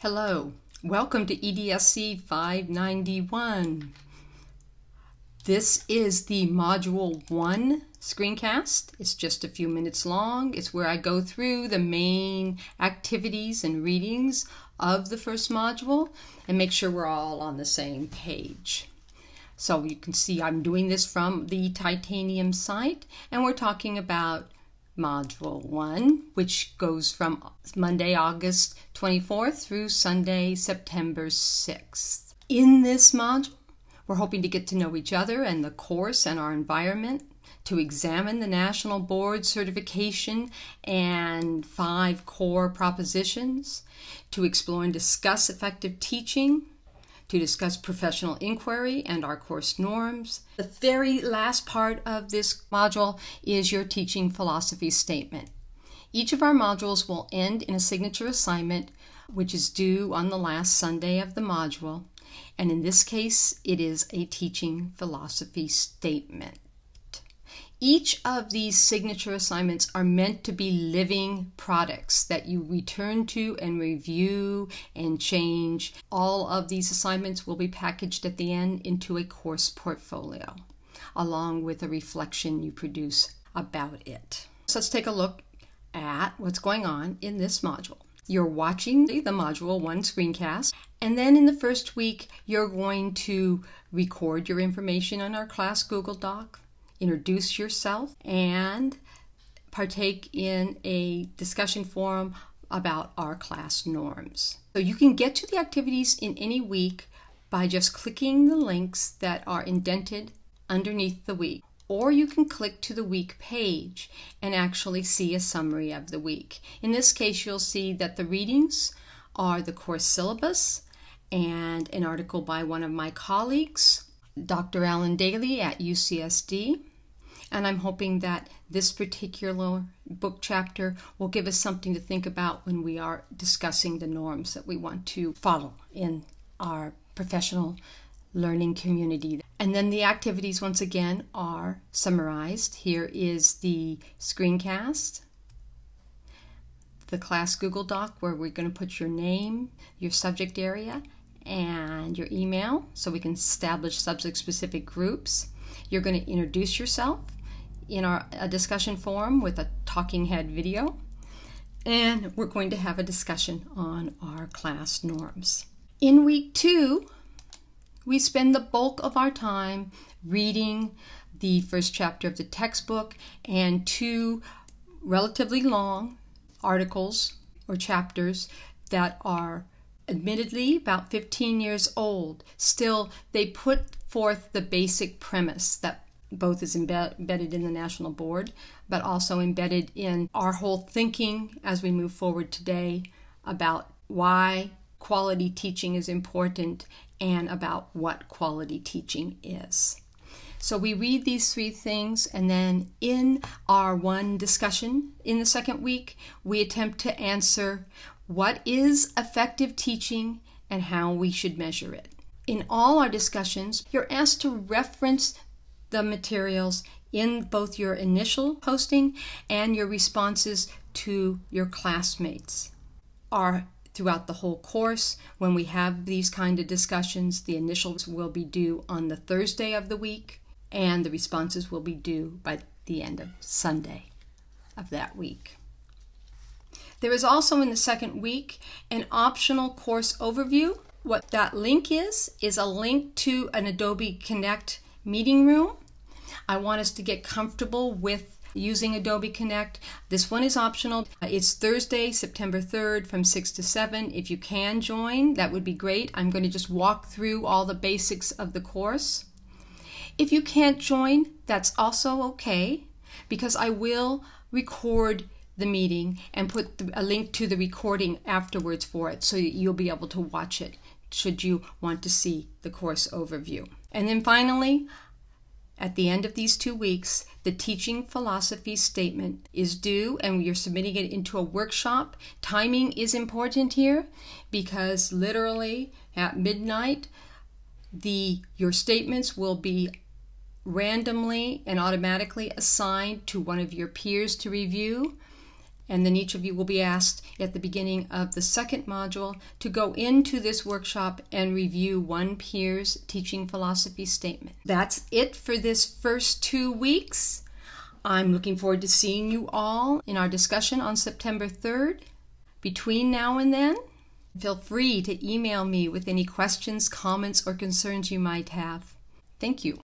Hello, welcome to EDSC591. This is the Module 1 screencast. It's just a few minutes long. It's where I go through the main activities and readings of the first module and make sure we're all on the same page. So you can see I'm doing this from the Titanium site, and we're talking about Module 1, which goes from Monday, August 24th through Sunday, September 6th. In this module, we're hoping to get to know each other and the course and our environment, to examine the National Board certification and 5 core propositions, to explore and discuss effective teaching, to discuss professional inquiry and our course norms. The very last part of this module is your teaching philosophy statement. Each of our modules will end in a signature assignment, which is due on the last Sunday of the module. And in this case, it is a teaching philosophy statement. Each of these signature assignments are meant to be living products that you return to and review and change. All of these assignments will be packaged at the end into a course portfolio, along with a reflection you produce about it. So let's take a look at what's going on in this module. You're watching the Module 1 screencast, and then in the first week, you're going to record your information on our class Google Doc, introduce yourself, and partake in a discussion forum about our class norms. So you can get to the activities in any week by just clicking the links that are indented underneath the week. Or you can click to the week page and actually see a summary of the week. In this case, you'll see that the readings are the course syllabus and an article by one of my colleagues, Dr. Alan Daly at UCSD. And I'm hoping that this particular book chapter will give us something to think about when we are discussing the norms that we want to follow in our professional learning community. And then the activities once again are summarized. Here is the screencast, the class Google Doc where we're going to put your name, your subject area, and your email so we can establish subject-specific groups. You're going to introduce yourself in a discussion forum with a talking head video, and we're going to have a discussion on our class norms. In week 2, we spend the bulk of our time reading the first chapter of the textbook and 2 relatively long articles or chapters that are admittedly about 15 years old. Still, they put forth the basic premise that both is embedded in the National Board, but also embedded in our whole thinking as we move forward today about why quality teaching is important and about what quality teaching is. So we read these 3 things, and then in our one discussion in the second week, we attempt to answer what is effective teaching and how we should measure it. In all our discussions, you're asked to reference the materials in both your initial posting and your responses to your classmates. Throughout the whole course, when we have these kind of discussions, the initials will be due on the Thursday of the week, and the responses will be due by the end of Sunday of that week. There is also in the second week an optional course overview. What that link is a link to an Adobe Connect meeting room. I want us to get comfortable with using Adobe Connect. This one is optional. It's Thursday, September 3rd from 6 to 7. If you can join, that would be great. I'm going to just walk through all the basics of the course. If you can't join, that's also okay, because I will record the meeting and put a link to the recording afterwards for it so that you'll be able to watch it should you want to see the course overview. And then finally, at the end of these 2 weeks, the teaching philosophy statement is due, and you're submitting it into a workshop. Timing is important here because literally at midnight, your statements will be randomly and automatically assigned to one of your peers to review. And then each of you will be asked at the beginning of the second module to go into this workshop and review one peer's teaching philosophy statement. That's it for this first 2 weeks. I'm looking forward to seeing you all in our discussion on September 3rd. Between now and then, feel free to email me with any questions, comments, or concerns you might have. Thank you.